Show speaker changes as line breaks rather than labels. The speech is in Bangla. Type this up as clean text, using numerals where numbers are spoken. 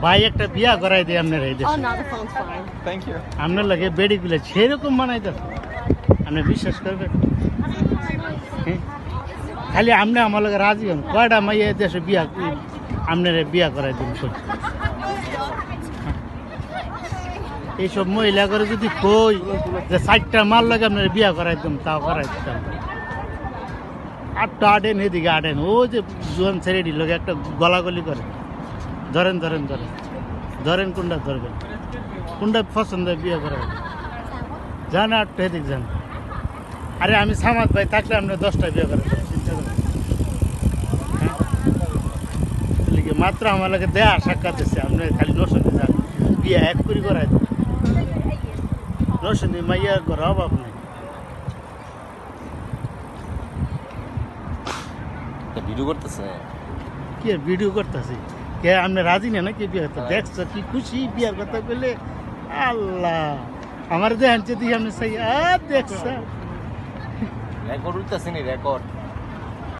ভাই একটা বিয়া করাই দিই আপনার এই দেশে।
Oh no, the phone's fine.
Thank you.
আপনার লাগে বেডি গুলো সেরকম বানাইতে আপনি বিশ্বাস করবেন? হ্যাঁ? খালি আপনি আমার লাগে রাজি হন, কয়টা মাইয়া এই দেশে বিয়া আপনার বিয়া করাই দিন। এইসব মহিলা করে যদি কই যে 4টা মাল লাগে আপনার বিয়া করাই দিন, তাও করাই দিতাম। 8টা আটেন, এদিকে আটেন, ও যে জোয়ান ছেড়ে লোক একটা গলাগলি করে। ধরেন ধরেন ধরেন ধরেন, কোনটা ধরবেন, কোনটা পছন্দ বিয়ে করা যান, 8টা এদিক যান। আরে আমি সামাদ ভাই থাকলে আপনি 10টা বিয়ে করেন, চিন্তা করেন। মাত্র আমার লাগে দেয়া সাক্ষাৎ দিচ্ছে, আপনি খালি নরসিংদী যান, বিয়ে এক করে করাই দেন। নরসিংদী মাইয়া করা অভাব নেই।
ভিডিও করতেছে
কি ভিডিও করতেছি কে? আপনি রাজি না নাকি বিয়ে করতে? দেখছো কি খুশি বিয়ার কথা বলে? আল্লাহ আমার দেহান যদি আপনি চাই দেখছ
রেকর্ড উঠতেছে নি রেকর্ড